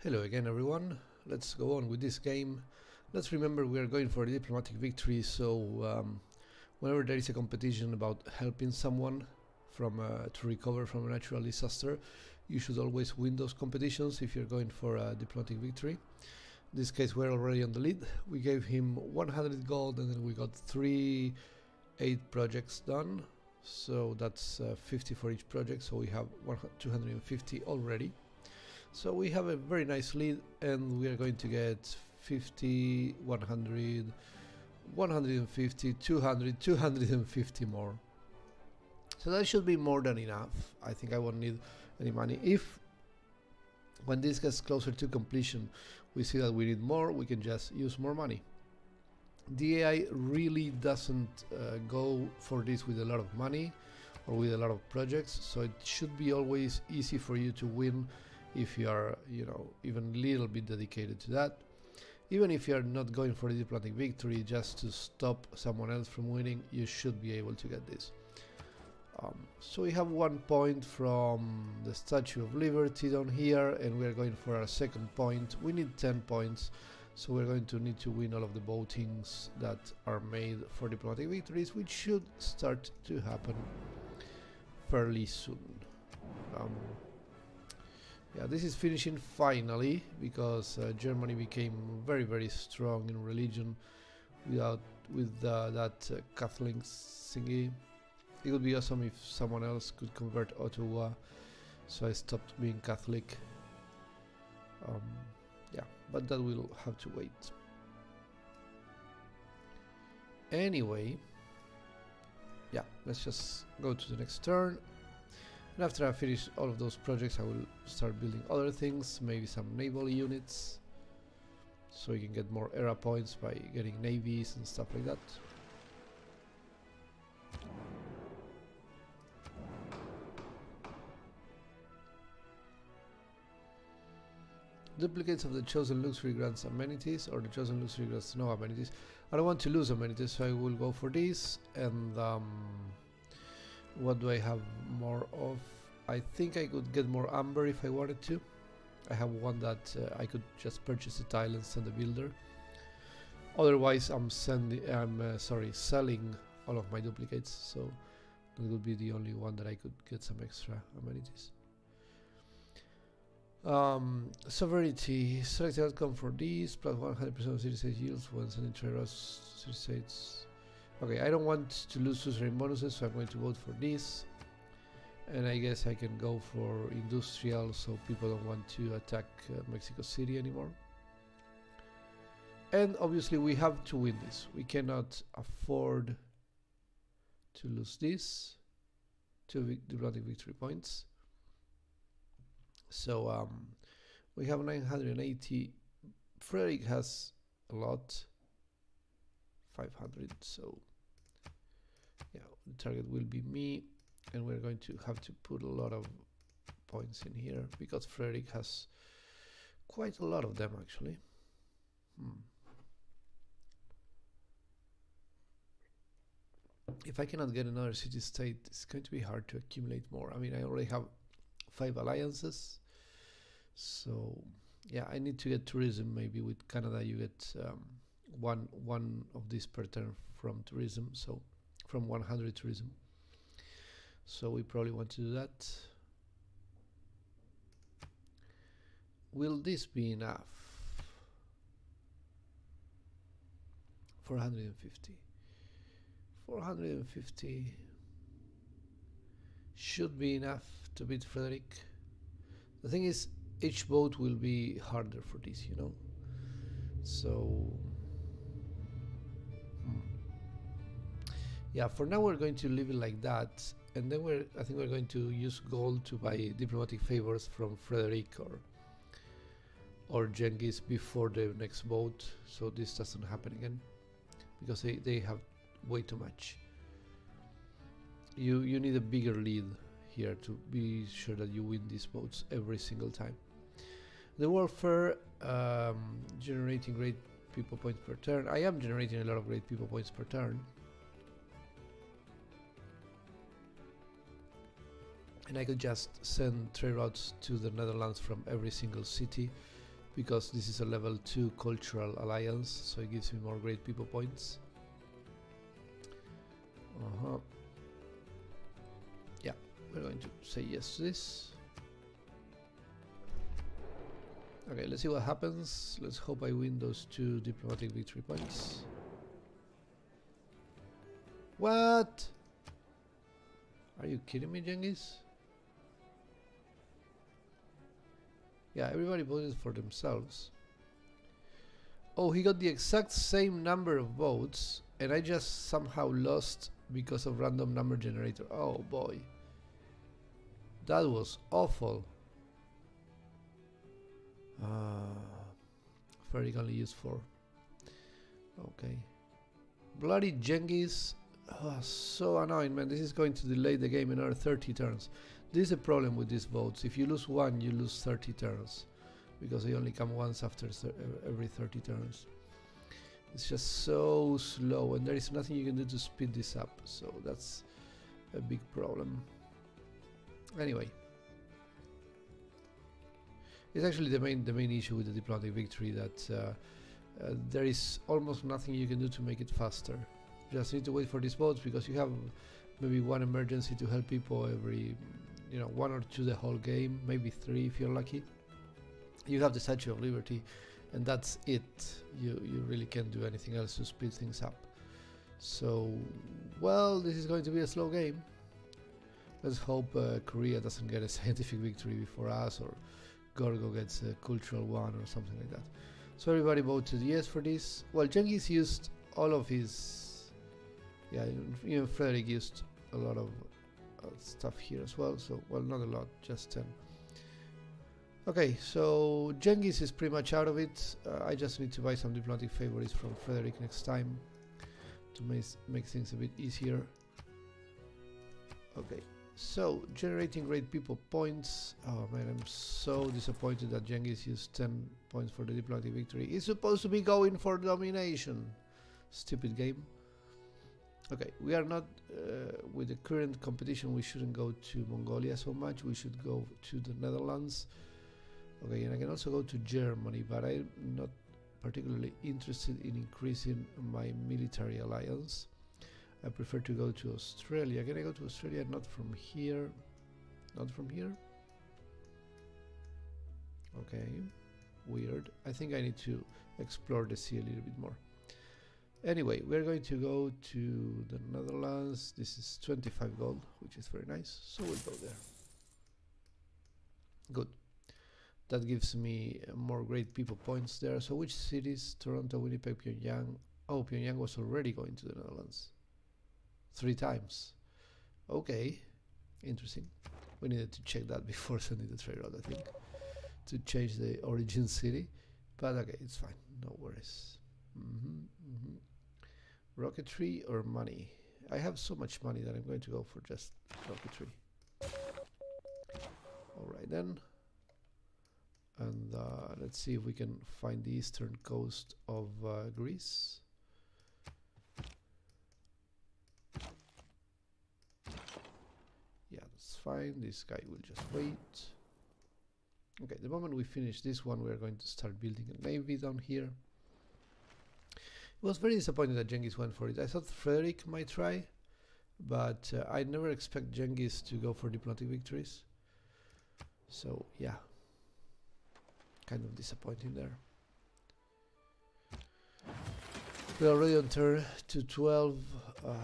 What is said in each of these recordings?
Hello again everyone, let's go on with this game. Let's remember we are going for a diplomatic victory, so whenever there is a competition about helping someone to recover from a natural disaster, you should always win those competitions if you're going for a diplomatic victory. In this case we're already on the lead. We gave him 100 gold and then we got 8 projects done, so that's 50 for each project, so we have 250 already. So we have a very nice lead and we are going to get 50, 100, 150, 200, 250 more. So that should be more than enough. I think I won't need any money. If when this gets closer to completion we see that we need more, we can just use more money. The AI really doesn't go for this with a lot of money or with a lot of projects, so it should be always easy for you to win if you are, even a little bit dedicated to that. Even if you are not going for a diplomatic victory, just to stop someone else from winning, you should be able to get this. So we have 1 point from the Statue of Liberty down here, and we are going for our second point. We need 10 points, so we're going to need to win all of the votings that are made for diplomatic victories, which should start to happen fairly soon. Yeah, this is finishing finally, because Germany became very, very strong in religion with that Catholic thingy. It would be awesome if someone else could convert Ottawa, so I stopped being Catholic. Yeah, but that will have to wait. Anyway, yeah, let's just go to the next turn. And after I finish all of those projects, I will start building other things, maybe some naval units, so you can get more era points by getting navies and stuff like that. Duplicates of the chosen luxury grants amenities, or the chosen luxury grants no amenities. I don't want to lose amenities, so I will go for this. And what do I have more of? I think I could get more amber if I wanted to. I have one that I could just purchase a tile and send a builder. Otherwise, I'm selling all of my duplicates, so that would be the only one that I could get some extra amenities. Sovereignty, select the outcome for these, plus 100% of city state yields when sending trade-offs city states. Okay, I don't want to lose suzerain bonuses, so I'm going to vote for this. And I guess I can go for industrial, so people don't want to attack Mexico City anymore. And obviously we have to win this. We cannot afford to lose this. 2 diplomatic victory points. So we have 980. Frederick has a lot. 500, so yeah, the target will be me, and we're going to have to put a lot of points in here because Frederick has quite a lot of them actually. If I cannot get another city-state, it's going to be hard to accumulate more. I mean, I already have 5 alliances, so yeah, I need to get tourism. Maybe with Canada you get one of these per turn from tourism, so from 100 tourism. So we probably want to do that. Will this be enough? 450. 450 should be enough to beat Frederick. The thing is, each vote will be harder for this, so yeah, for now we're going to leave it like that, and then I think we're going to use gold to buy diplomatic favors from Frederick or Genghis before the next vote, so this doesn't happen again, because they have way too much. You need a bigger lead here to be sure that you win these votes every single time. The warfare, generating great people points per turn. I am generating a lot of great people points per turn. And I could just send trade routes to the Netherlands from every single city because this is a level 2 cultural alliance, so it gives me more great people points. Yeah, we're going to say yes to this. Okay, let's see what happens. Let's hope I win those 2 diplomatic victory points. What? Are you kidding me, Genghis? Yeah, everybody voted for themselves. Oh, he got the exact same number of votes, and I just somehow lost because of random number generator. Oh boy. That was awful. Ferric only used 4. Okay. Bloody Genghis. Oh, so annoying, man. This is going to delay the game another 30 turns. This is a problem with these votes. If you lose 1, you lose 30 turns, because they only come once after every 30 turns. It's just so slow, and there is nothing you can do to speed this up, so that's a big problem. Anyway, it's actually the main issue with the diplomatic victory, that there is almost nothing you can do to make it faster. You just need to wait for these votes, because you have maybe 1 emergency to help people every, 1 or 2 the whole game, maybe 3 if you're lucky. You have the Statue of Liberty, and that's it. You really can't do anything else to speed things up. So, well, this is going to be a slow game. Let's hope Korea doesn't get a scientific victory before us, or Gorgo gets a cultural one or something like that. So everybody voted yes for this. Well, Genghis used all of his... Yeah, even Frederick used a lot of stuff here as well. So, well, not a lot, just 10. Okay, so Genghis is pretty much out of it. I just need to buy some diplomatic favorites from Frederick next time to make things a bit easier. Okay, so generating great people points. Oh man, I'm so disappointed that Genghis used 10 points for the diplomatic victory. He's supposed to be going for domination. Stupid game. Okay, we are not with the current competition. We shouldn't go to Mongolia so much. We should go to the Netherlands. Okay, and I can also go to Germany, but I'm not particularly interested in increasing my military alliance. I prefer to go to Australia. Can I go to Australia? Not from here. Not from here? Okay, weird. I think I need to explore the sea a little bit more. Anyway, we're going to go to the Netherlands. This is 25 gold, which is very nice. So we'll go there. Good. That gives me more great people points there. So which cities? Toronto, Winnipeg, Pyongyang. Oh, Pyongyang was already going to the Netherlands 3 times. Okay, interesting. We needed to check that before sending the trade route, I think, to change the origin city. But okay, it's fine. No worries. Rocketry or money? I have so much money that I'm going to go for just rocketry. Alright then. And let's see if we can find the eastern coast of Greece. Yeah, that's fine. This guy will just wait. Okay, the moment we finish this one, we're going to start building a navy down here. It was very disappointing that Genghis went for it. I thought Frederick might try, but I never expect Genghis to go for diplomatic victories. So, yeah. Kind of disappointing there. We're already on turn 212.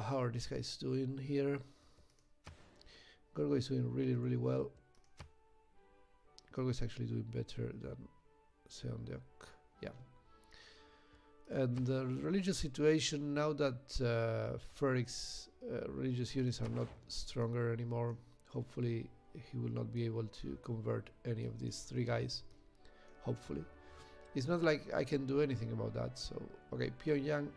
How are these guys doing here? Gorgo is doing really well. Gorgo is actually doing better than Seondeok. Yeah. And the religious situation, now that Ferric's religious units are not stronger anymore, hopefully he will not be able to convert any of these 3 guys. Hopefully. It's not like I can do anything about that, so... Okay, Pyongyang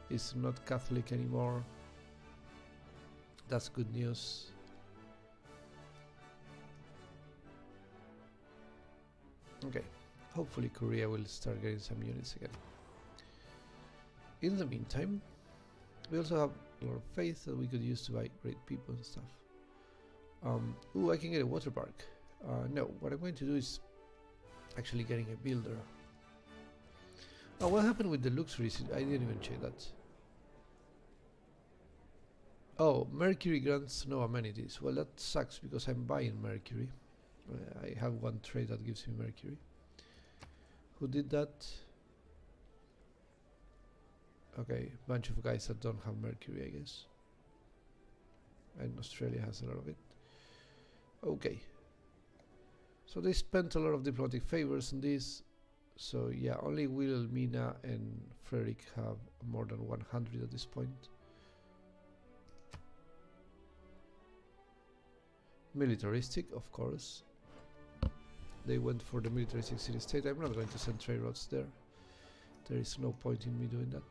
is not Catholic anymore. That's good news. Okay, hopefully Korea will start getting some units again. In the meantime, we also have a lot of faith that we could use to buy great people and stuff. Ooh, I can get a water park. No, what I'm going to do is actually getting a builder. Oh, what happened with the luxuries? I didn't even check that. Oh, Mercury grants no amenities. Well, that sucks because I'm buying Mercury. I have one trade that gives me Mercury. Who did that? Okay, bunch of guys that don't have Mercury, I guess. And Australia has a lot of it. Okay. So they spent a lot of diplomatic favors on this. So yeah, only Wilhelmina and Frederick have more than 100 at this point. Militaristic, of course. They went for the militaristic city-state. I'm not going to send trade routes there. There is no point in me doing that.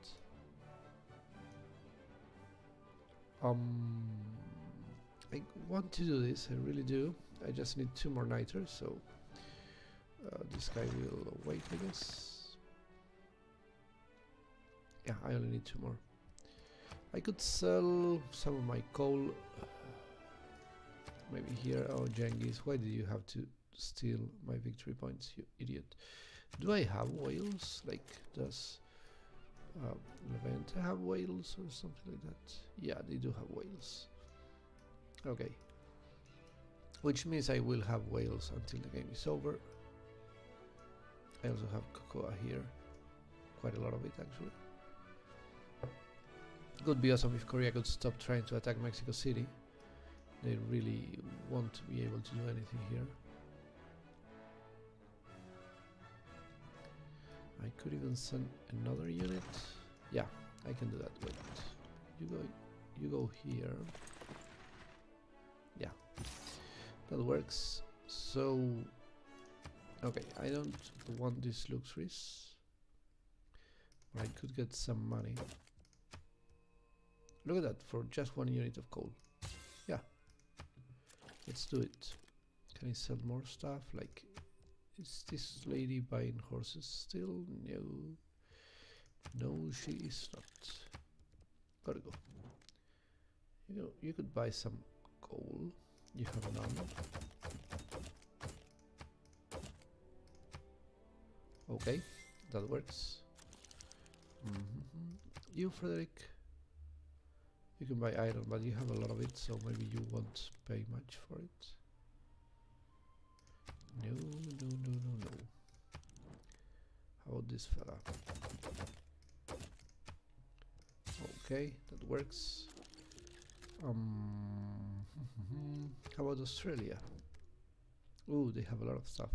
I want to do this, I really do. I just need 2 more niters, so this guy will wait, I guess. Yeah, I only need 2 more. I could sell some of my coal. Maybe here. Oh, Genghis, why did you have to steal my victory points, you idiot? Do I have whales? Like, does Levante have whales or something like that? Yeah, they do have whales. Okay. Which means I will have whales until the game is over. I also have cocoa here. Quite a lot of it, actually. It would be awesome if Korea could stop trying to attack Mexico City. They really won't be able to do anything here. I could even send another unit. Yeah, I can do that. Wait, you go here. Yeah, that works. So, okay, I don't want these luxuries. I could get some money. Look at that, for just 1 unit of coal. Yeah, let's do it. Can I sell more stuff? Like, is this lady buying horses still? No. No, she is not. Gotta go. You could buy some coal. You have none. Okay, that works. You, Frederick, you can buy iron, but you have a lot of it, so maybe you won't pay much for it. No. How about this fella? Okay, that works. How about Australia? Ooh, they have a lot of stuff.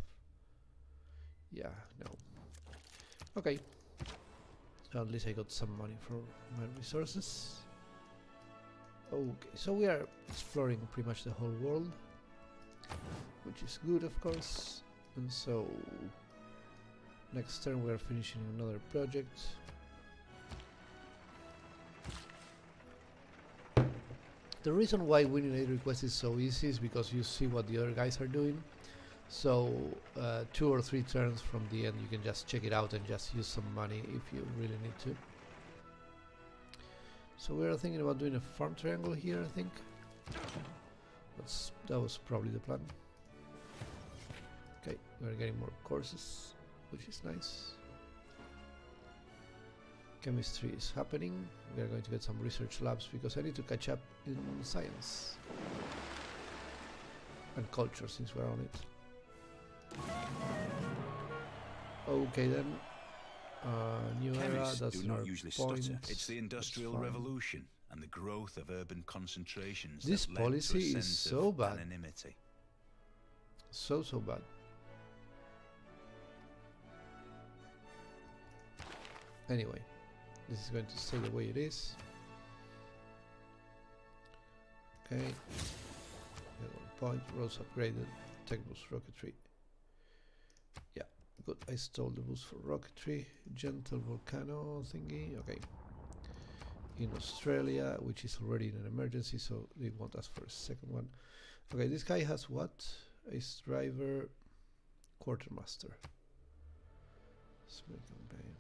Yeah, no. Okay. So at least I got some money for my resources. Okay, so we are exploring pretty much the whole world, which is good, of course. And so next turn we are finishing another project. The reason why winning a request is so easy is because you see what the other guys are doing. So 2 or 3 turns from the end you can just check it out and just use some money if you really need to. So we are thinking about doing a farm triangle here, I think. That was probably the plan. Okay, we're getting more courses, which is nice. Chemistry is happening. We are going to get some research labs because I need to catch up in science and culture since we're on it. Okay then. New era, that's do not usually point. stutter. It's the Industrial Revolution and the growth of urban concentrations This that led policy to a is sense so of bad. anonymity. So bad. Anyway, this is going to stay the way it is. Okay. Get 1 point. Roads upgraded. Tech boost rocketry. Yeah, good. I stole the boost for rocketry. Gentle volcano thingy. Okay. In Australia, which is already in an emergency, so they won't ask for a second one. Okay, this guy has what? Ace driver, quartermaster. Smith campaign.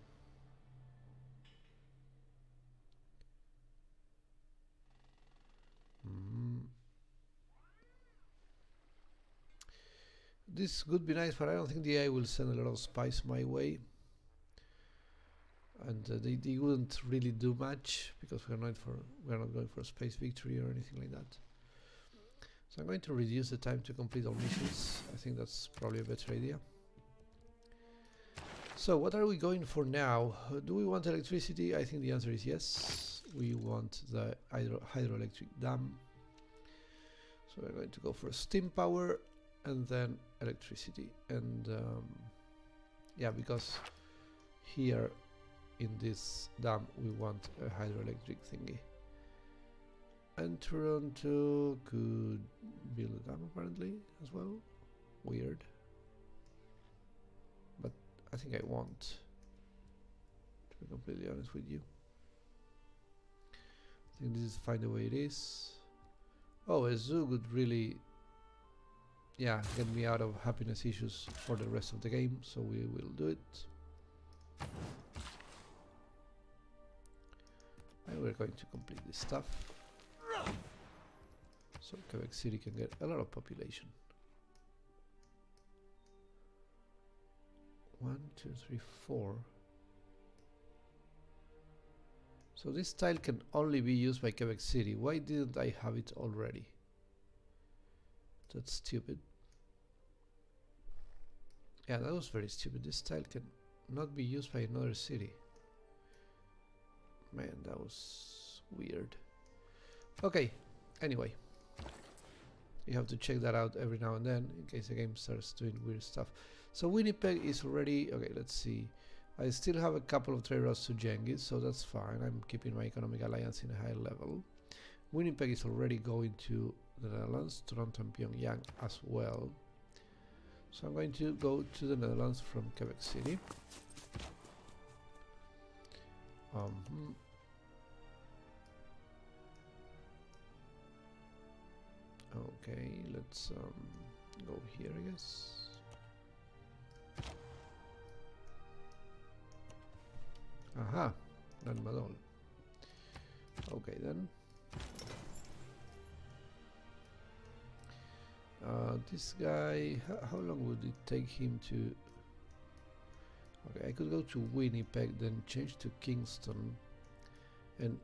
this could be nice, but I don't think the AI will send a lot of spies my way. And they wouldn't really do much because we're not going for a space victory or anything like that. So I'm going to reduce the time to complete all missions. I think that's probably a better idea. So what are we going for now? Do we want electricity? I think the answer is yes. We want the hydroelectric dam. So we're going to go for steam power and then electricity. And yeah, because here in this dam we want a hydroelectric thingy. And Toronto could build a dam apparently as well. Weird. But I think I won't, to be completely honest with you. I think this is fine the way it is. Oh, a zoo would really, yeah, get me out of happiness issues for the rest of the game, so we will do it. And we're going to complete this stuff. So Quebec City can get a lot of population. 1, 2, 3, 4. So this tile can only be used by Quebec City. Why didn't I have it already? That's stupid. Yeah, that was very stupid. This tile can not be used by another city. Man, that was weird. Okay, anyway. You have to check that out every now and then in case the game starts doing weird stuff. So Winnipeg is already... Okay, let's see. I still have a couple of trade routes to Genghis, so that's fine. I'm keeping my economic alliance in a high level. Winnipeg is already going to the Netherlands, Toronto and Pyongyang as well. So I'm going to go to the Netherlands from Quebec City. Okay, let's go here, I guess. Aha, not at all. Okay then. This guy, how long would it take him to... Okay, I could go to Winnipeg, then change to Kingston and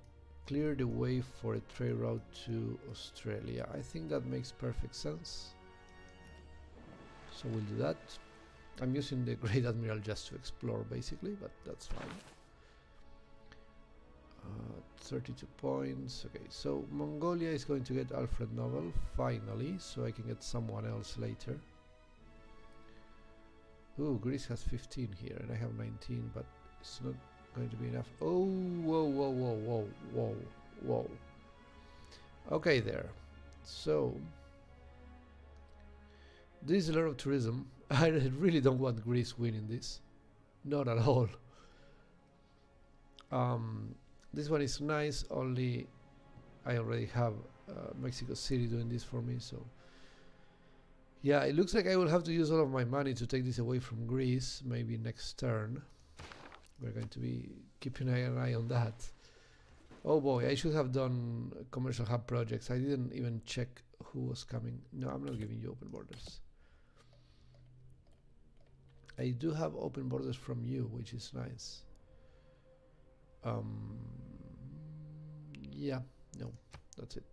clear the way for a trade route to Australia. I think that makes perfect sense. So we'll do that. I'm using the Great Admiral just to explore basically, but that's fine. 32 points. Okay, so Mongolia is going to get Alfred Nobel finally, so I can get someone else later. Ooh, Greece has 15 here and I have 19, but it's not going to be enough. Oh, whoa, whoa, whoa, whoa, whoa, whoa. Okay, there. So this is a lot of tourism. I really don't want Greece winning this. Not at all. This one is nice, only I already have Mexico City doing this for me, so yeah, it looks like I will have to use all of my money to take this away from Greece, maybe next turn. We're going to be keeping an eye on that. Oh boy, I should have done commercial hub projects. I didn't even check who was coming. No, I'm not giving you open borders. I do have open borders from you, which is nice. Yeah, no, that's it.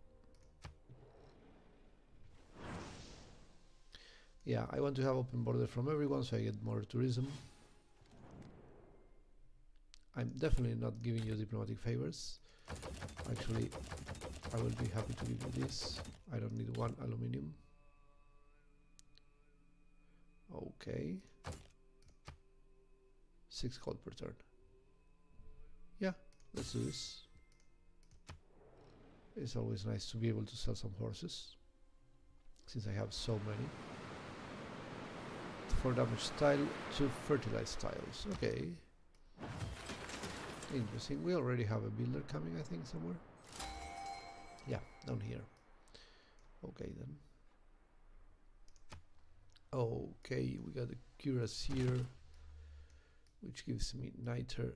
Yeah, I want to have open borders from everyone so I get more tourism. I'm definitely not giving you diplomatic favors. Actually, I will be happy to give you this. I don't need 1 aluminium. Okay. 6 gold per turn. Yeah, let's do this. It's always nice to be able to sell some horses, since I have so many. 4 damage tile, 2 fertilized tiles. Okay. Interesting. We already have a builder coming, I think, somewhere. Yeah, down here. Okay, then. Okay, we got the cuirassier, which gives me niter.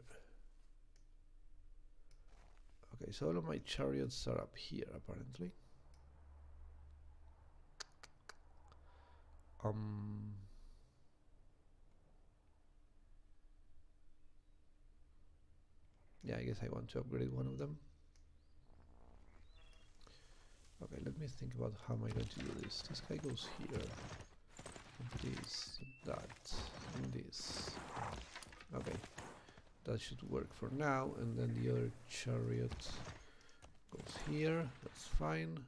Okay, so all of my chariots are up here, apparently. Yeah, I guess I want to upgrade one of them. Okay, let me think about how am I going to do this. This guy goes here, and this, and that, and this. Okay, that should work for now, and then the other chariot goes here, that's fine.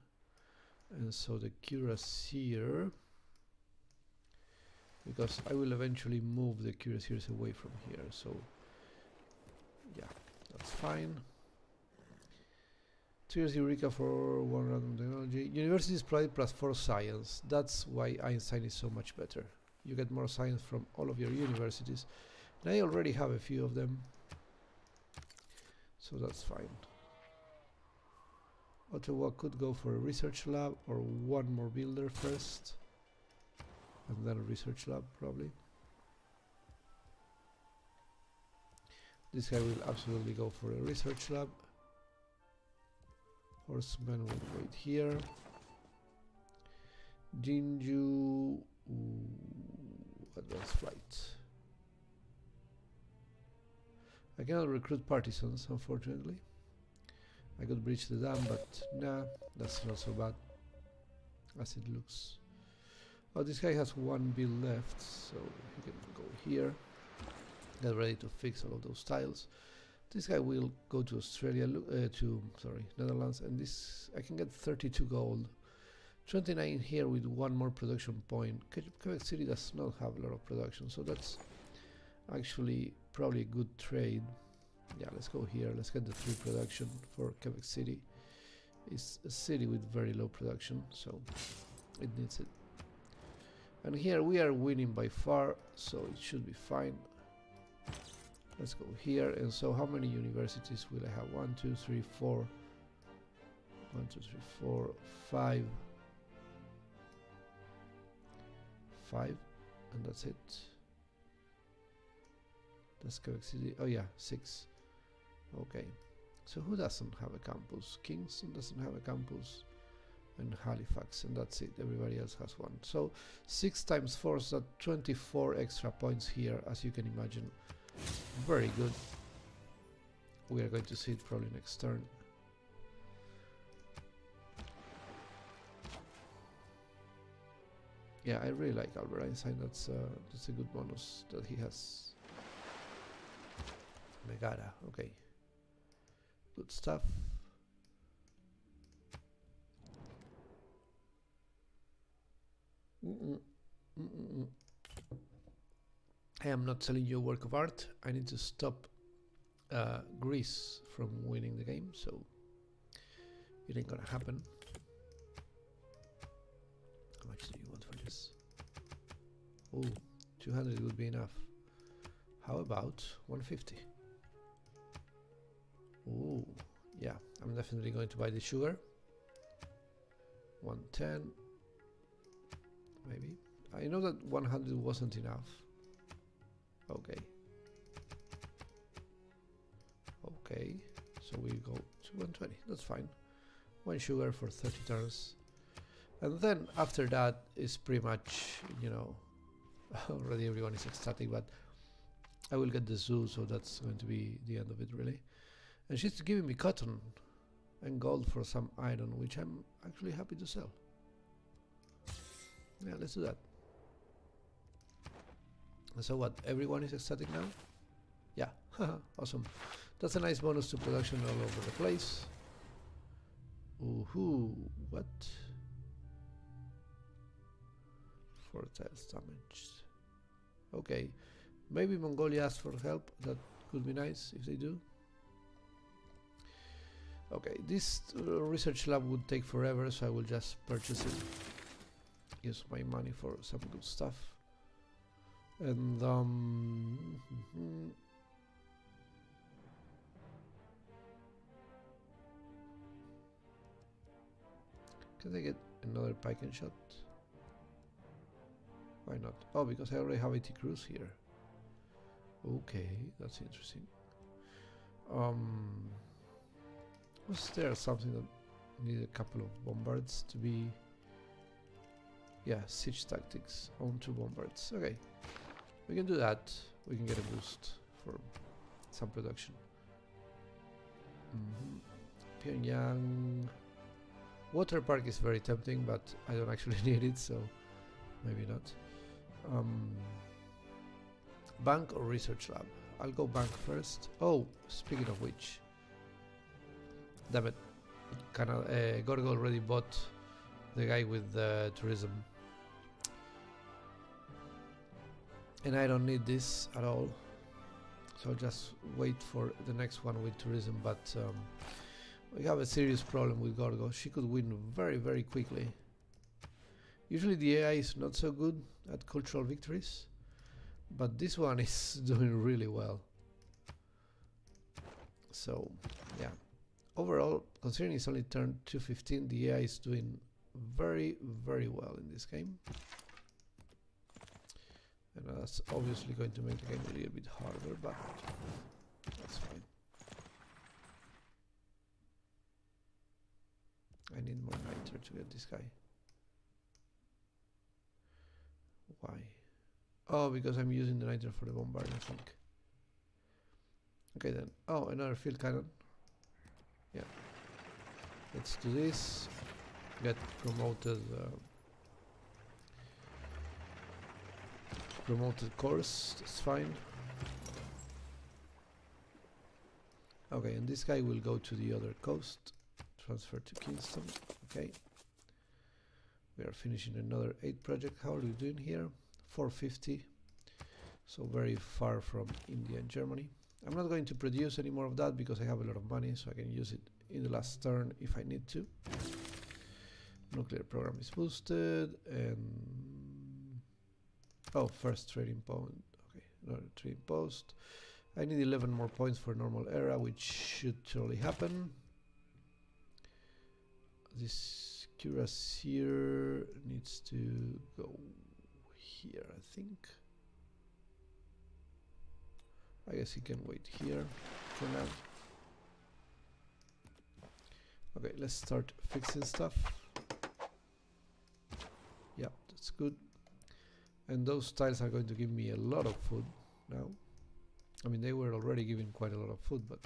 And so the cuirassier, because I will eventually move the cuirassiers away from here, so yeah, that's fine. 2 years Eureka for 1 random technology. Universities provide +4 science. That's why Einstein is so much better. You get more science from all of your universities. And I already have a few of them, so that's fine. Ottawa could go for a research lab or one more builder first, and then a research lab probably. This guy will absolutely go for a research lab. Horseman will wait here. Jinju, advanced flight. I cannot recruit partisans, unfortunately. I could breach the dam, but nah, that's not so bad as it looks. Oh, this guy has one build left, so he can go here. Get ready to fix all of those tiles. This guy will go to Australia, Netherlands, and this I can get 32 gold. 29 here with one more production point. Quebec City does not have a lot of production, so that's actually probably a good trade. Yeah, let's go here. Let's get the 3 production for Quebec City. It's a city with very low production, so it needs it. And here we are winning by far, so it should be fine. Let's go here. And so how many universities will I have? 1, 2, 3, 4. 1, 2, 3, 4, 5. 5, and that's it. That's Quebec City. Oh yeah, 6. Okay. So who doesn't have a campus? Kingston doesn't have a campus, and Halifax, and that's it. Everybody else has one. So 6 times 4 is that 24 extra points here, as you can imagine. Very good. We are going to see it probably next turn. Yeah, I really like Albert Einstein. That's a good bonus that he has. Megara, okay. Good stuff. I am not selling you a work of art. I need to stop Greece from winning the game, so it ain't gonna happen. How much do you want for this? Oh, 200 would be enough. How about 150? Oh, yeah, I'm definitely going to buy the sugar. 110, maybe. I know that 100 wasn't enough. Okay. Okay, so we go to 120, that's fine. 1 sugar for 30 turns. And then after that is pretty much, you know, already everyone is ecstatic, but I will get the zoo, so that's going to be the end of it, really. And she's giving me cotton and gold for some iron, which I'm actually happy to sell. Yeah, let's do that. So what, everyone is ecstatic now? Yeah, awesome. That's a nice bonus to production all over the place. Ooh, what? 4 tiles damaged. Okay, maybe Mongolia asks for help. That could be nice if they do. Okay, this research lab would take forever, so I will just purchase it. Use my money for some good stuff. And can I get another pike and shot? Why not? Oh, because I already have 80 crews here. Okay, that's interesting. Was there something that needed a couple of bombards to be Yeah, siege tactics on 2 bombards. Okay, we can do that. We can get a boost for some production. Pyongyang water park is very tempting, but I don't actually need it, so maybe not. Bank or research lab? I'll go bank first. Oh, speaking of which, damn it, Gorgo already bought the guy with the tourism, and I don't need this at all, so I'll just wait for the next one with tourism. But we have a serious problem with Gorgo. She could win very, very quickly. Usually the AI is not so good at cultural victories, but this one is doing really well. So yeah, overall, considering it's only turned 215, the AI is doing very, very well in this game. And that's obviously going to make the game a little bit harder, but that's fine. I need more niter to get this guy. Why? Oh, because I'm using the niter for the bombard, I think. Okay then. Oh, another field cannon. Yeah. Let's do this. Get promoted. Promoted course. That's fine. Okay, and this guy will go to the other coast. Transfer to Kingston. Okay. We are finishing another 8 project. How are we doing here? 450. So very far from India and Germany. I'm not going to produce any more of that because I have a lot of money, so I can use it in the last turn if I need to. Nuclear program is boosted, and oh, first trading point. Okay, another trading post. I need 11 more points for normal era, which should surely happen. This cuirassier needs to go here, I think. I guess he can wait here for now. Okay, let's start fixing stuff. Yeah, that's good. And those tiles are going to give me a lot of food now. I mean, they were already giving quite a lot of food, but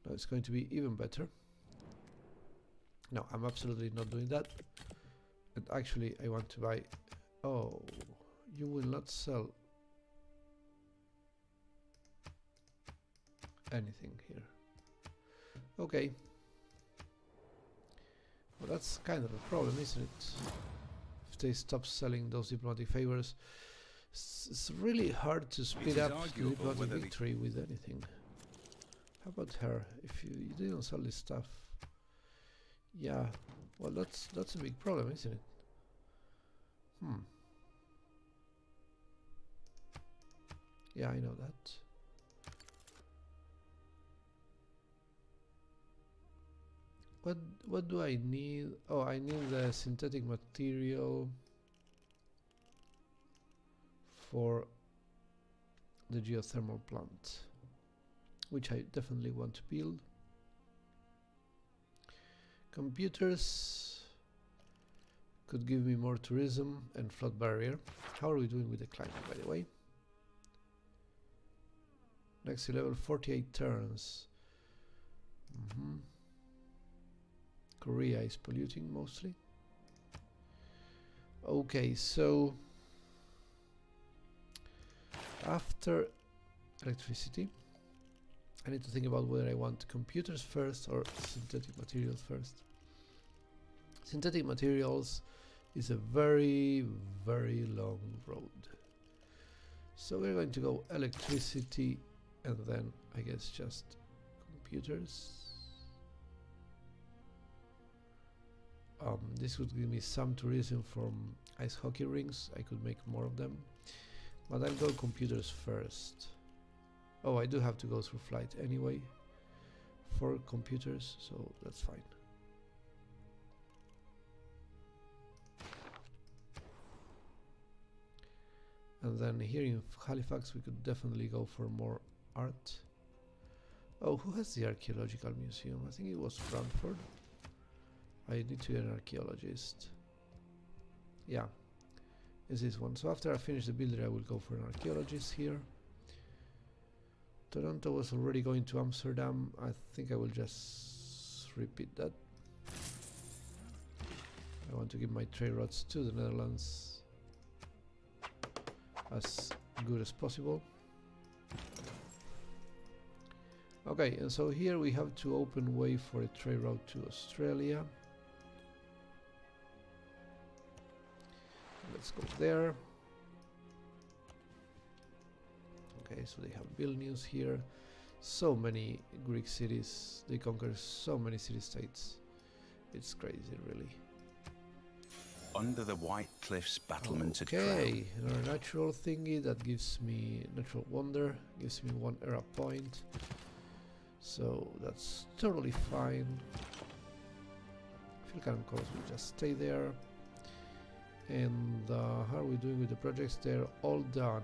now it's going to be even better. No, I'm absolutely not doing that. And actually, I want to buy... Oh, you will not sell anything here. Okay. Well, that's kind of a problem, isn't it? If they stop selling those diplomatic favors, it's really hard to speed up the diplomatic victory with anything. How about her? If you didn't sell this stuff, yeah, well, that's a big problem, isn't it? Yeah, I know that. What do I need? Oh, I need the synthetic material for the geothermal plant, which I definitely want to build. Computers could give me more tourism and flood barrier. How are we doing with the climate, by the way? Next level, 48 turns. Korea is polluting mostly. Okay, so after electricity, I need to think about whether I want computers first or synthetic materials first. Synthetic materials is a very, very long road. So we're going to go electricity and then I guess just computers. This would give me some tourism from ice hockey rinks. I could make more of them, but I'll go computers first. Oh, I do have to go through flight anyway for computers, so that's fine. And then here in Halifax we could definitely go for more art. Oh, who has the archaeological museum? I think it was Brantford. I need to get an archaeologist. Yeah, is this one. So after I finish the builder, I will go for an archaeologist here. Toronto was already going to Amsterdam. I think I will just repeat that. I want to give my trade routes to the Netherlands as good as possible. Okay, and so here we have to open way for a trade route to Australia. Let's go there. Okay, so they have Vilnius here. So many Greek cities. They conquer so many city-states. It's crazy, really. Under the White Cliffs battlemented crown. Okay, another natural thingy that gives me natural wonder. Gives me 1 era point. So that's totally fine. Philcannon Course will just stay there. And how are we doing with the projects? They're all done.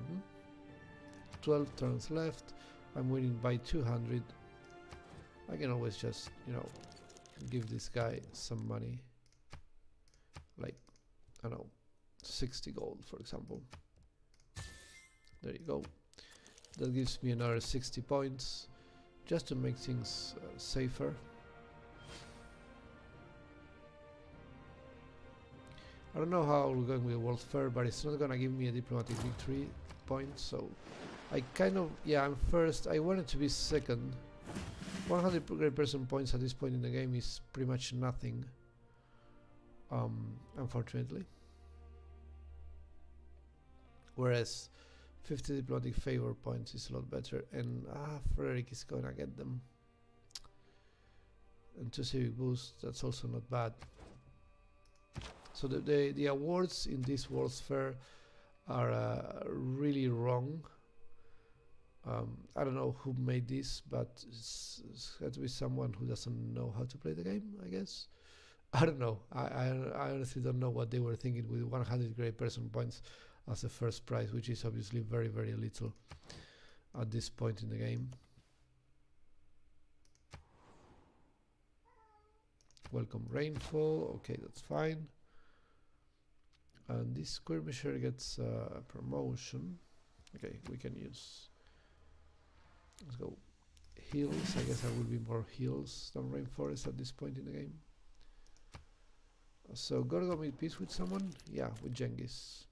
12 turns left. I'm winning by 200. I can always just, you know, give this guy some money. Like, I don't know, 60 gold, for example. There you go. That gives me another 60 points. Just to make things safer. I don't know how we're going with the World Fair, but it's not gonna give me a diplomatic victory point, so I kind of, yeah, I'm first. I wanted to be second. 100 great person points at this point in the game is pretty much nothing, unfortunately. Whereas 50 diplomatic favor points is a lot better, and Frederick is gonna get them. And 2 civic boost, that's also not bad. So the awards in this World's Fair are really wrong. I don't know who made this, but it's got to be someone who doesn't know how to play the game, I guess. I don't know. I honestly don't know what they were thinking with 100 great person points as the first prize, which is obviously very, very little at this point in the game. Welcome rainfall. Okay, that's fine. And this skirmisher gets a promotion. Okay, we can use. Let's go hills. I guess I will be more hills than rainforest at this point in the game. So, gotta go make peace with someone? Yeah, with Genghis.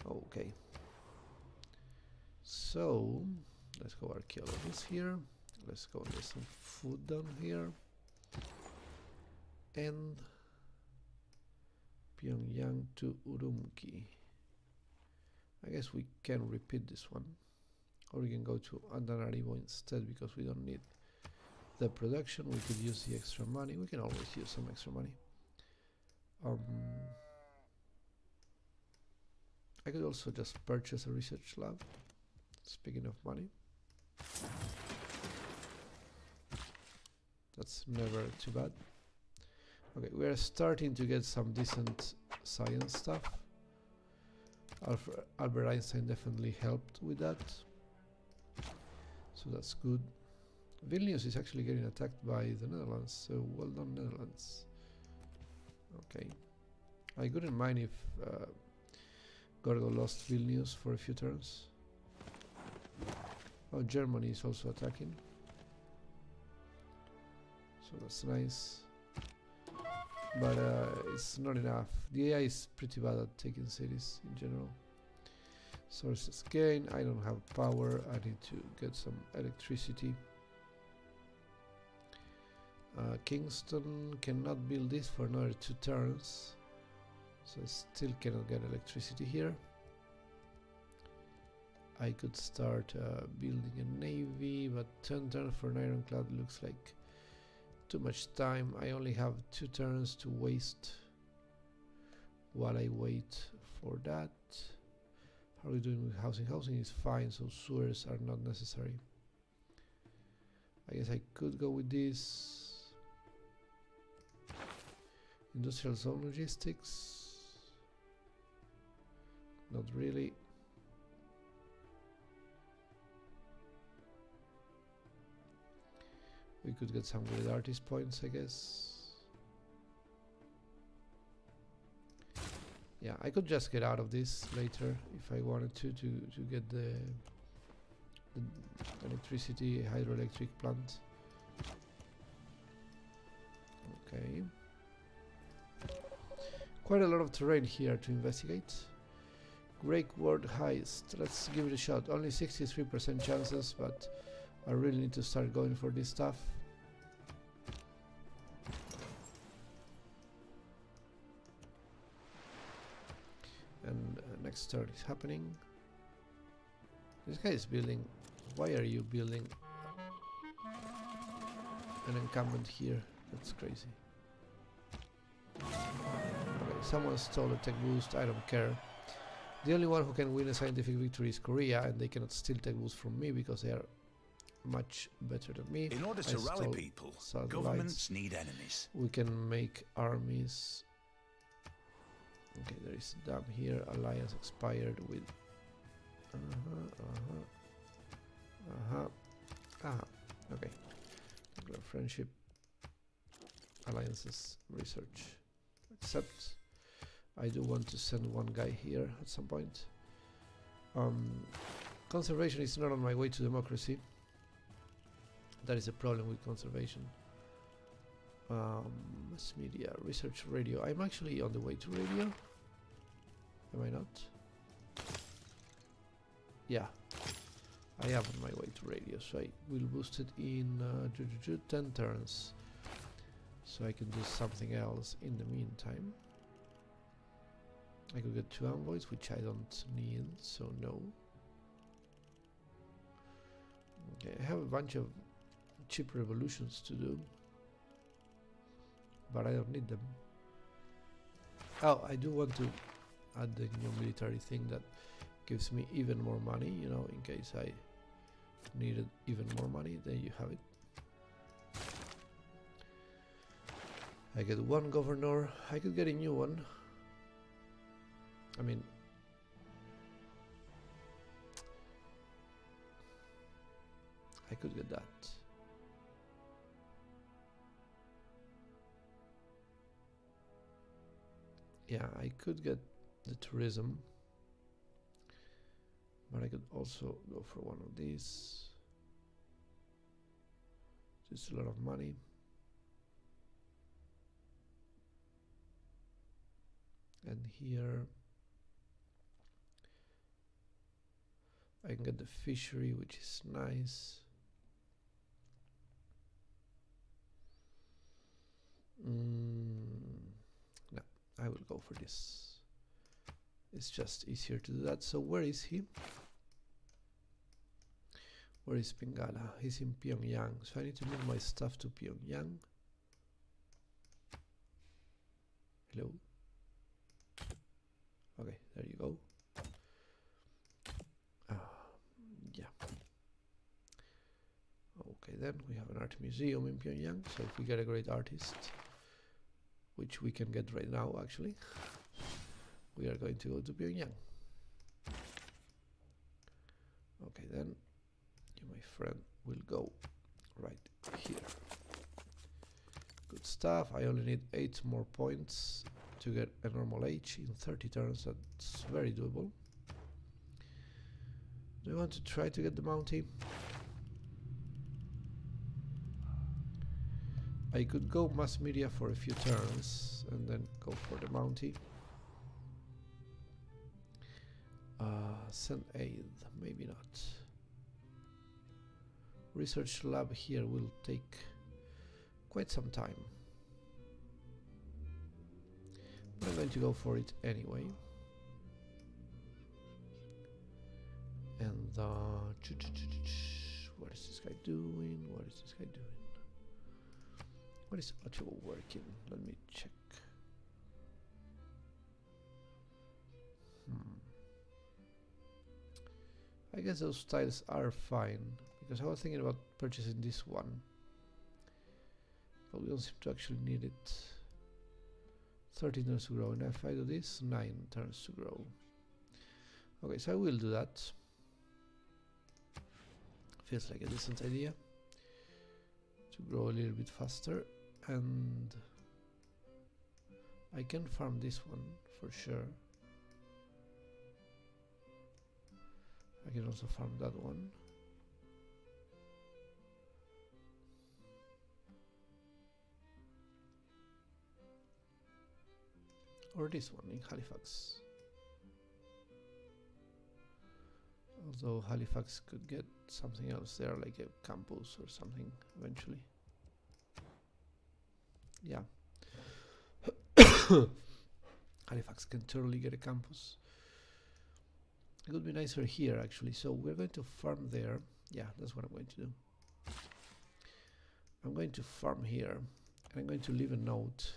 Okay. So, let's go archaeologists here. Let's go get some food down here. And Pyongyang to Urumqi. I guess we can repeat this one. Or we can go to Antananarivo instead because we don't need the production. We could use the extra money. We can always use some extra money. I could also just purchase a research lab. Speaking of money. That's never too bad. Okay, we are starting to get some decent science stuff. Albert Einstein definitely helped with that. So that's good. Vilnius is actually getting attacked by the Netherlands, so well done Netherlands. Okay. I couldn't mind if Gorgo lost Vilnius for a few turns. Oh, Germany is also attacking. So that's nice. But it's not enough. The AI is pretty bad at taking cities in general. Sources gain. I don't have power. I need to get some electricity. Kingston cannot build this for another 2 turns. So I still cannot get electricity here. I could start building a navy, but 10 turns for an ironclad looks like too much time. I only have 2 turns to waste while I wait for that. How are we doing with housing? Housing is fine, so sewers are not necessary. I guess I could go with this. Industrial zone logistics. Not really. We We could get some good artist points, I guess. Yeah, I could just get out of this later if I wanted to get the electricity hydroelectric plant. Okay. Quite a lot of terrain here to investigate. Great World Heist. Let's give it a shot. Only 63% chances, but I really need to start going for this stuff. And next turn is happening. This guy is building. Why are you building an encampment here? That's crazy. Okay, someone stole a tech boost. I don't care. The only one who can win a scientific victory is Korea, and they cannot steal tech boost from me because they are much better than me. In order to rally people, governments need enemies. We can make armies. Okay, there is a dam here. Alliance expired with. Okay. Friendship. Alliances. Research. Accept. I do want to send one guy here at some point. Conservation is not on my way to democracy. That is a problem with conservation. Mass media, research, radio. I'm actually on the way to radio. Am I not? Yeah, I am on my way to radio, so I will boost it in 10 turns. So I can do something else in the meantime. I could get 2 envoys, which I don't need, so no. Okay, I have a bunch of cheap revolutions to do, but I don't need them. Oh, I do want to add the new military thing that gives me even more money, you know, in case I needed even more money. There you have it. I get 1 governor. I could get a new one. I mean, I could get that. Yeah, I could get the tourism, but I could also go for one of these. Just a lot of money. And here I can get the fishery, which is nice. No, I will go for this. It's just easier to do that. So where is he? Where is Pingala? He's in Pyongyang. So I need to move my stuff to Pyongyang. Hello? Okay, there you go. Yeah. Okay, then we have an art museum in Pyongyang. So if we get a great artist, which we can get right now actually, we are going to go to Pyongyang. Okay, then you, my friend, will go right here. Good stuff. I only need 8 more points to get a normal age in 30 turns. That's very doable. Do you want to try to get the Mountie? I could go mass media for a few turns and then go for the Mountie. Send aid, maybe not. Research lab here will take quite some time. But I'm going to go for it anyway. And what is this guy doing? What is this guy doing? What is audio working? Let me check. I guess those tiles are fine, because I was thinking about purchasing this one, but we don't seem to actually need it. 13 turns to grow, and if I do this, 9 turns to grow. Okay, so I will do that. Feels like a decent idea to to grow a little bit faster, and I can farm this one for sure. I can also farm that one. Or this one in Halifax. Although Halifax could get something else there, like a campus or something eventually. Yeah. Halifax can totally get a campus. It would be nicer here actually, so we're going to farm there. Yeah, that's what I'm going to do. I'm going to farm here, and I'm going to leave a note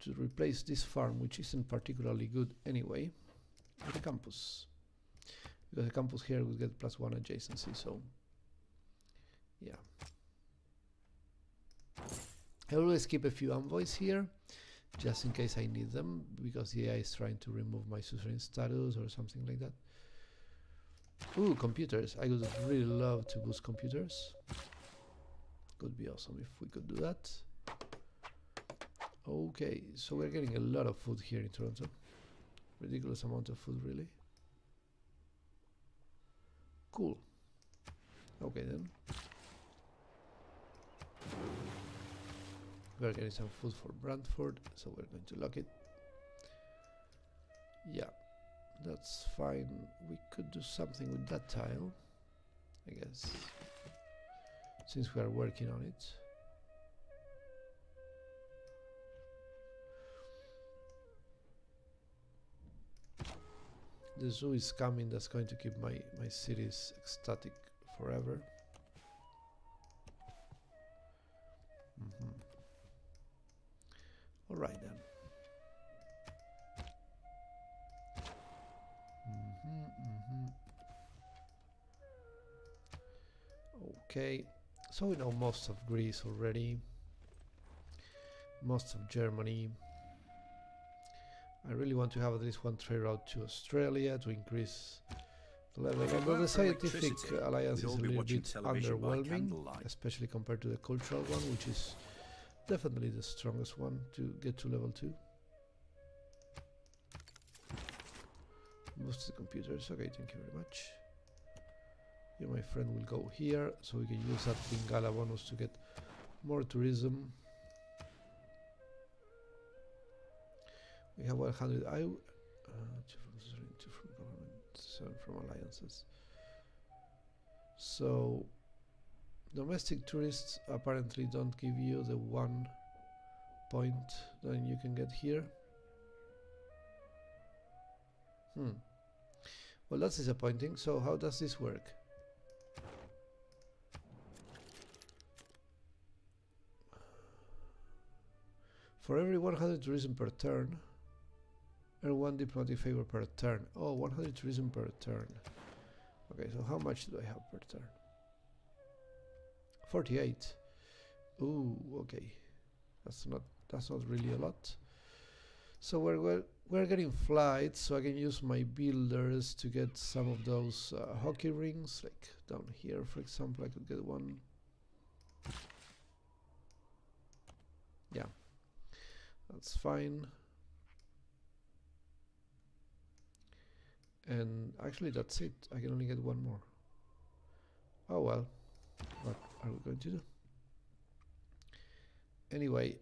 to replace this farm, which isn't particularly good anyway, with a campus. Because the campus here will get +1 adjacency, so yeah. I always keep a few envoys here, just in case I need them, because the AI is trying to remove my suzerain status or something like that. Ooh, computers. I would really love to boost computers. Could be awesome if we could do that. Okay, so we're getting a lot of food here in Toronto. Ridiculous amount of food, really. Cool. Okay then. We're getting some food for Brantford, so we're going to lock it. Yeah, that's fine. We could do something with that tile, I guess, since we are working on it. The zoo is coming, that's going to keep my cities ecstatic forever. Alright then. Okay, so we know most of Greece already, most of Germany. I really want to have at least one trade route to Australia to increase the level. Although the scientific alliance is a little bit underwhelming, especially compared to the cultural one, which is definitely the strongest one to get to level 2. Most of the computers. Okay, thank you very much. You, my friend, will go here, so we can use that Bengala bonus to get more tourism. We have 100 I 2 from government, 7 from alliances. So domestic tourists apparently don't give you the 1 point that you can get here. Well, that's disappointing. So how does this work? For every 100 tourism per turn, earn 1 diplomatic favor per turn. Oh, 100 tourism per turn. Okay, so how much do I have per turn? 48. Ooh, okay. That's not really a lot. So we're getting flights, so I can use my builders to get some of those hockey rings, like down here, for example. I could get one. Yeah, that's fine. And actually that's it. I can only get one more. Oh well, what are we going to do? Anyway,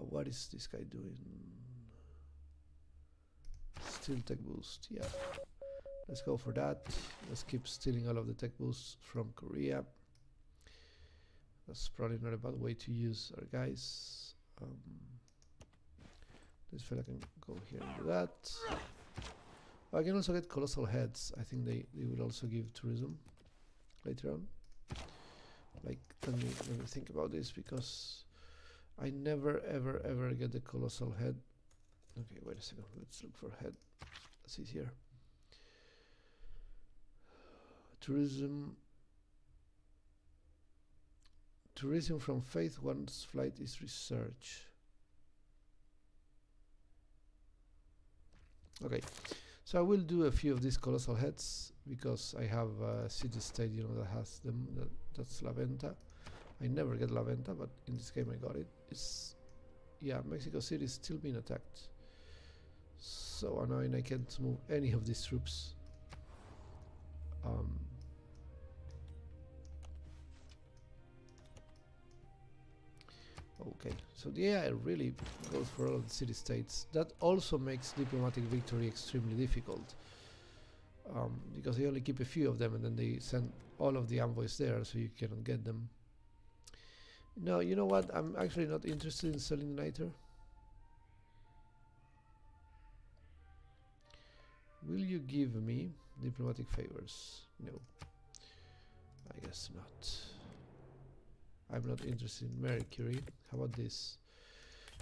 what is this guy doing? Still tech boost, yeah. Let's go for that. Let's keep stealing all of the tech boosts from Korea. That's probably not a bad way to use our guys. This fella can go here and do that. I can also get colossal heads. I think they will also give tourism later on. Like, let me think about this, because I never ever get the colossal head. Okay, wait a second. Let's look for head. That's easier. Tourism from faith once flight is research. Okay. So I will do a few of these colossal heads because I have a city state, that has them. That's La Venta. I never get La Venta, but in this game I got it. It's, yeah, Mexico City is still being attacked. So annoying, I can't move any of these troops. Okay, so the AI really goes for all of the city-states. That also makes diplomatic victory extremely difficult. Because they only keep a few of them and then they send all of the envoys there, so you cannot get them. No, you know what? I'm actually not interested in selling the niter. Will you give me diplomatic favors? No. I guess not. I'm not interested in Mercury. How about this?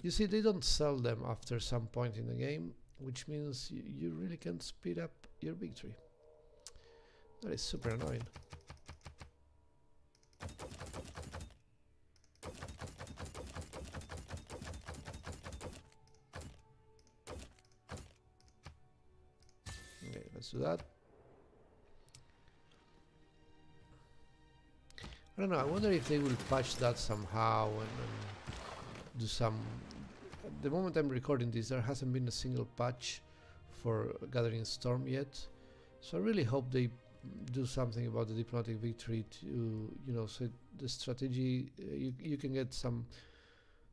You see, they don't sell them after some point in the game, which means you really can't speed up your victory. That is super annoying. Okay, let's do that. I don't know, I wonder if they will patch that somehow and do some... At the moment I'm recording this, there hasn't been a single patch for Gathering Storm yet. So I really hope they do something about the diplomatic victory to, you know, so the strategy, you can get some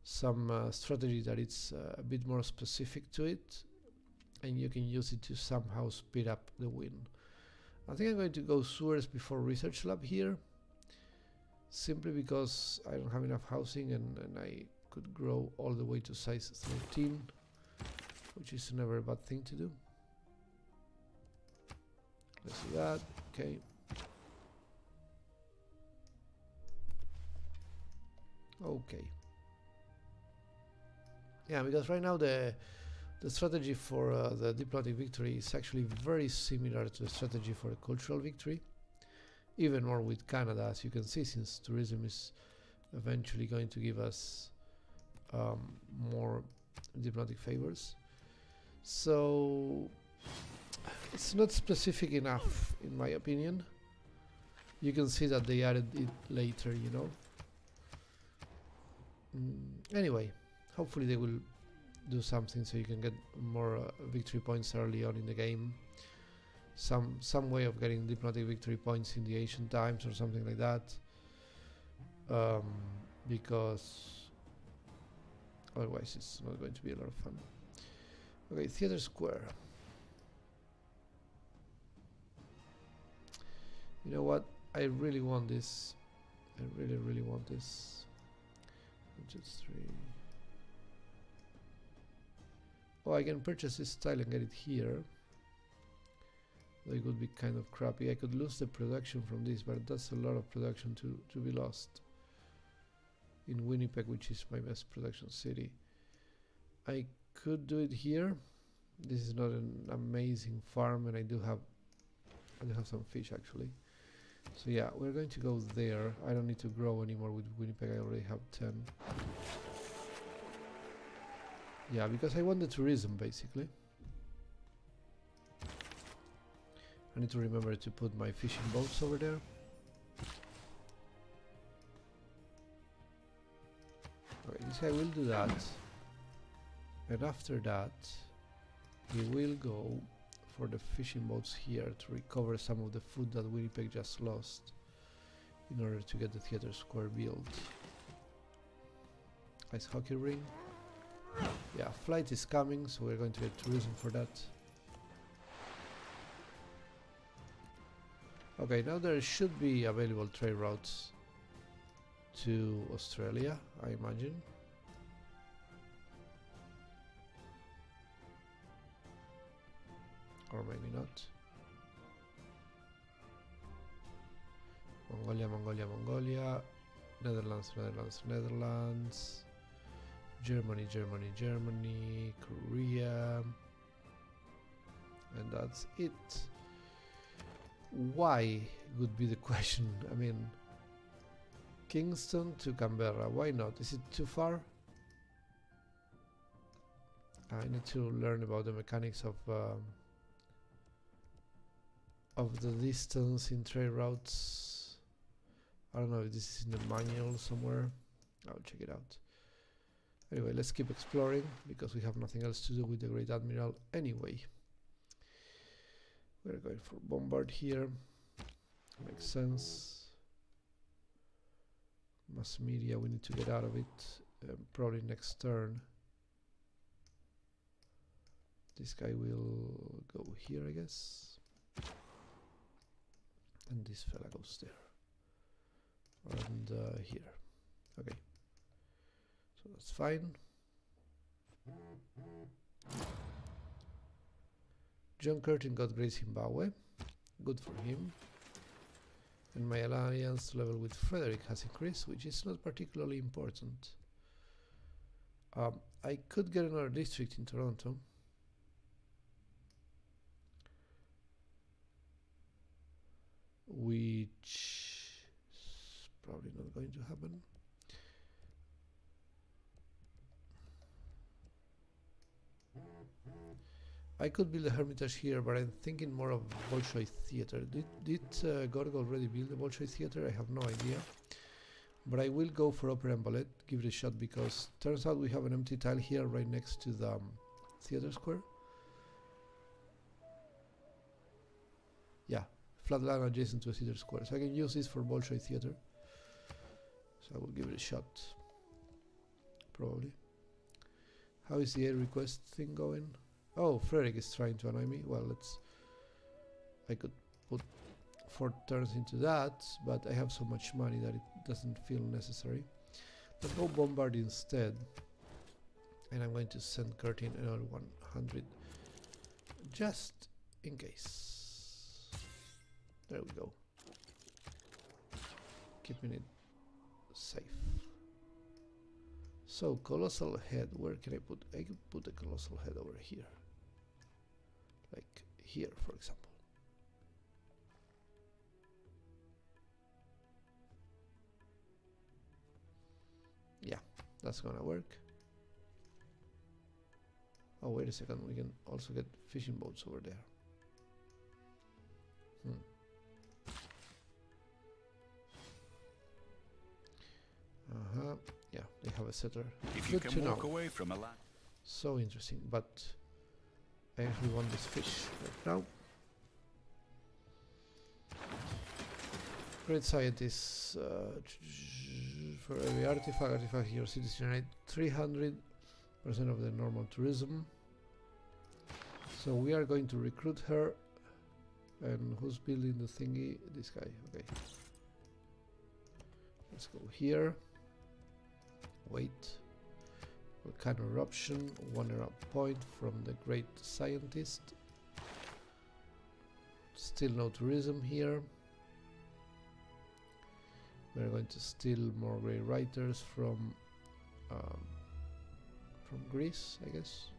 strategy that it's a bit more specific to it, and you can use it to somehow speed up the win. I think I'm going to go sewers before research lab here, simply because I don't have enough housing and I could grow all the way to size 13, which is never a bad thing to do. Let's do that. Okay. Okay. Yeah, because right now the strategy for the diplomatic victory is actually very similar to the strategy for a cultural victory. Even more with Canada, as you can see, since tourism is eventually going to give us more diplomatic favors. So it's not specific enough, in my opinion. You can see that they added it later, you know. Anyway, hopefully they will do something so you can get more victory points early on in the game. Some way of getting diplomatic victory points in the ancient times or something like that. Because otherwise it's not going to be a lot of fun. Okay, Theater Square. You know what? I really want this. I really want this. Just 3. Oh, I can purchase this tile and get it here. Though it would be kind of crappy. I could lose the production from this, but that's a lot of production to be lost. In Winnipeg, which is my best production city. I could do it here. This is not an amazing farm, and I do have some fish actually. So yeah, we're going to go there. I don't need to grow anymore with Winnipeg. I already have 10. Yeah, because I want the tourism basically. I need to remember to put my fishing boats over there. Okay, this guy will do that. And after that, he will go for the fishing boats here to recover some of the food that Winnipeg just lost in order to get the theater square built. Ice hockey ring. Yeah, flight is coming, so we're going to get tourism for that. Okay, now there should be available trade routes to Australia, I imagine. Or maybe not. Mongolia, Mongolia, Mongolia. Netherlands, Netherlands, Netherlands. Germany, Germany, Germany. Korea. And that's it. Why would be the question. I mean, Kingston to Canberra. Why not? Is it too far? I need to learn about the mechanics of the distance in trade routes. I don't know if this is in the manual somewhere. I'll check it out. Anyway, let's keep exploring because we have nothing else to do with the Great Admiral anyway. We're going for bombard here. Makes sense. Mass media, we need to get out of it. Probably next turn. This guy will go here, I guess. And this fella goes there. And here. Okay. So that's fine. John Curtin got Great Zimbabwe. Good for him. And my alliance level with Frederick has increased, which is not particularly important. I could get another district in Toronto. Which is probably not going to happen. I could build a Hermitage here, but I'm thinking more of Bolshoi Theater. Did Gorg already build a Bolshoi Theater? I have no idea. But I will go for Opera and Ballet, give it a shot, because turns out we have an empty tile here right next to the theater square. Yeah, flat land adjacent to a theater square. So I can use this for Bolshoi Theater. So I will give it a shot. Probably. How is the aid request thing going? Oh, Frederick is trying to annoy me. Well, I could put 4 turns into that, but I have so much money that it doesn't feel necessary. Let's go bombard instead. And I'm going to send Curtin another 100. Just in case. There we go. Keeping it safe. So, Colossal Head, where can I put? I could put a Colossal Head over here. Like here, for example. Yeah, that's gonna work. Oh, wait a second, we can also get fishing boats over there. Yeah, they have a setter. If you can walk away from a land. So interesting, but I actually want this fish right now. Great scientists. For every artifact your cities generate 300% of the normal tourism. So we are going to recruit her. And who's building the thingy? This guy. Okay. Let's go here. Wait. Volcano eruption. 1 eruption point from the great scientist. Still no tourism here. We're going to steal more great writers from Greece, I guess.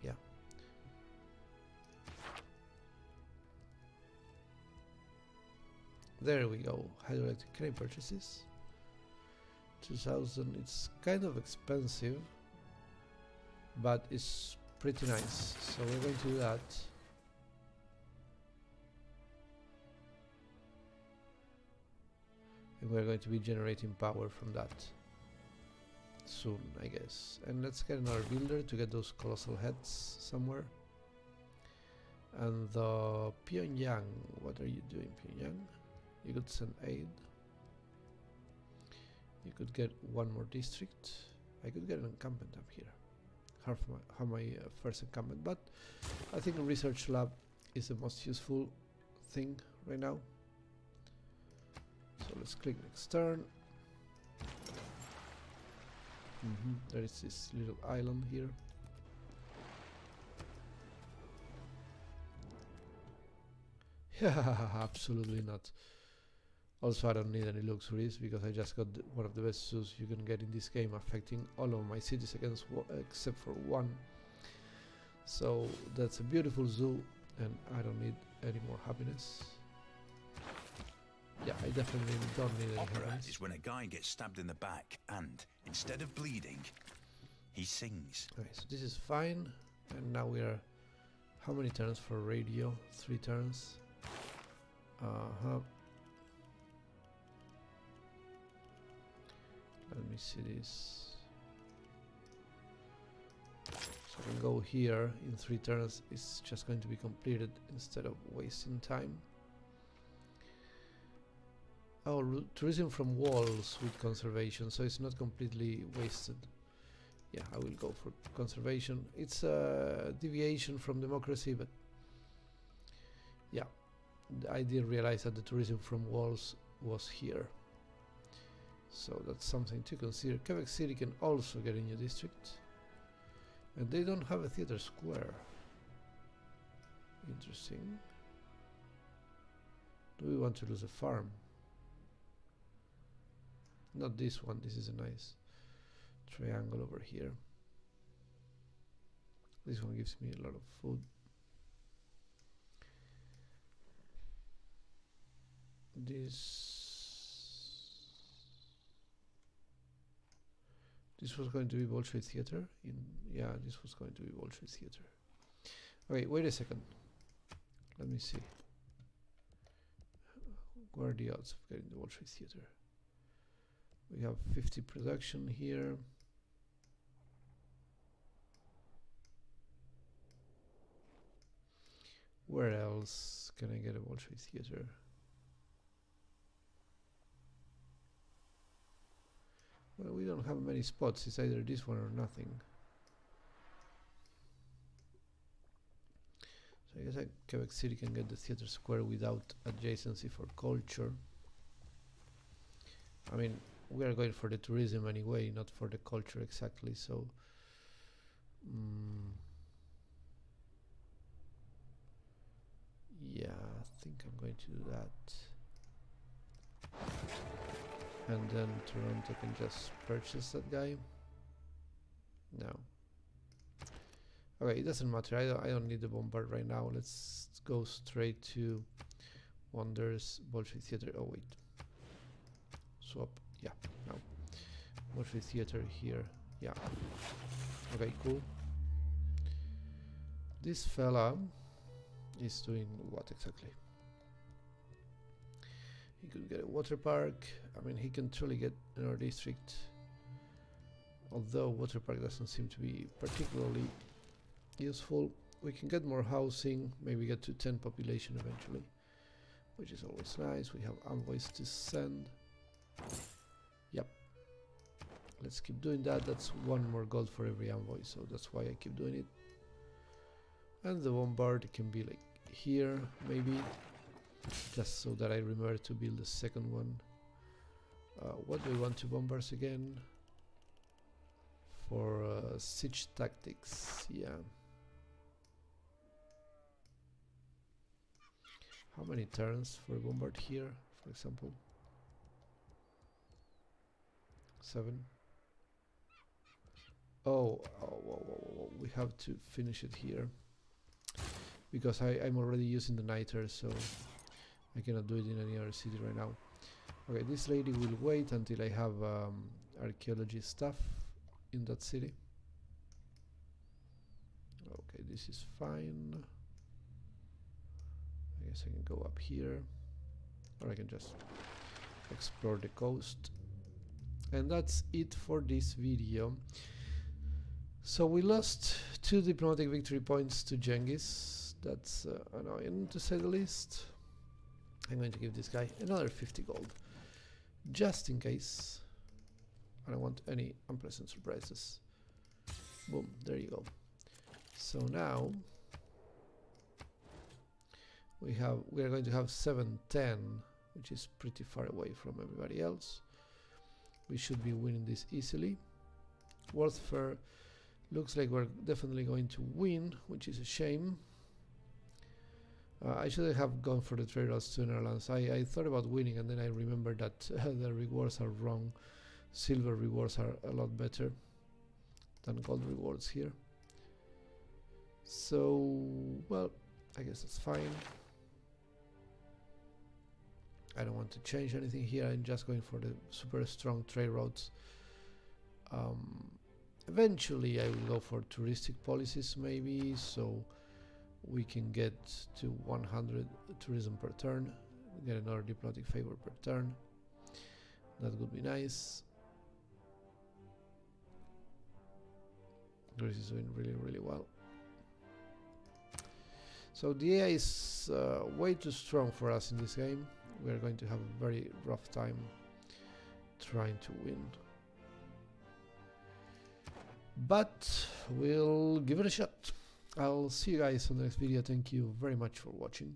Yeah. There we go. Hydroelectric. Can I purchase this? 2000. It's kind of expensive, but it's pretty nice. So we're going to do that. And we're going to be generating power from that soon, I guess. And let's get another builder to get those colossal heads somewhere. And Pyongyang, what are you doing, Pyongyang? You could send aid. You could get 1 more district. I could get an encampment up here. Have my first encampment, but I think a research lab is the most useful thing right now. So let's click next turn. There is this little island here. Yeah, absolutely not. Also, I don't need any luxuries because I just got one of the best zoos you can get in this game, affecting all of my cities except for 1. So that's a beautiful zoo, and I don't need any more happiness. Yeah, I definitely don't need any Opera happiness. is when a guy gets stabbed in the back and, instead of bleeding, he sings. Okay, so this is fine. And now we are... How many turns for radio? 3 turns. Let me see this. So I can go here in 3 turns. It's just going to be completed instead of wasting time. Oh, tourism from walls with conservation, so it's not completely wasted. Yeah, I will go for conservation. It's a deviation from democracy, but yeah, I didn't realize that the tourism from walls was here. So that's something to consider. Quebec City can also get a new district. And they don't have a theater square. Interesting. Do we want to lose a farm? Not this one. This is a nice triangle over here. This one gives me a lot of food. This was going to be Bolshoi Theater. Yeah, this was going to be Bolshoi Theater. Okay, wait a second. Let me see. What are the odds of getting the Bolshoi Theater? We have 50 production here. Where else can I get a Bolshoi Theater? Well, we don't have many spots. It's either this one or nothing. So I guess Quebec City can get the theater square without adjacency for culture. I mean, we are going for the tourism anyway, not for the culture exactly, so yeah, I think I'm going to do that. And then Toronto can just purchase that guy. No. Okay, it doesn't matter. I don't need the bombard right now. Let's go straight to Wonders Bolshoi Theater. Oh wait. Swap. Yeah. No. Bolshoi Theater here. Yeah. Okay, cool. This fella is doing what exactly? He could get a water park. I mean, he can truly get in our district. Although water park doesn't seem to be particularly useful. We can get more housing, maybe get to 10 population eventually, which is always nice. We have envoys to send. Yep. Let's keep doing that. That's 1 more gold for every envoy, so that's why I keep doing it. And the bombard can be like here, maybe. Just so that I remember to build the second one. What do we want to bombard again? For siege tactics, yeah. How many turns for a bombard here, for example? 7. Oh, whoa, we have to finish it here. Because I'm already using the niter, so I cannot do it in any other city right now. Okay, this lady will wait until I have archaeology stuff in that city. Okay, this is fine. I guess I can go up here, or I can just explore the coast. And that's it for this video. So we lost 2 diplomatic victory points to Genghis. That's annoying to say the least. I'm going to give this guy another 50 gold, just in case I don't want any unpleasant surprises. Boom, there you go. So now we are going to have 7-10, which is pretty far away from everybody else. We should be winning this easily. Worth Fair looks like we're definitely going to win, which is a shame. I should have gone for the trade routes to Netherlands. I thought about winning, and then I remembered that the rewards are wrong. Silver rewards are a lot better than gold rewards here. So, well, I guess that's fine. I don't want to change anything here. I'm just going for the super strong trade routes. Eventually I will go for touristic policies maybe, so we can get to 100 tourism per turn, get another diplomatic favor per turn. That would be nice. Greece is doing really well. So the AI is way too strong for us in this game. We are going to have a very rough time trying to win. But we'll give it a shot. I'll see you guys on the next video. Thank you very much for watching.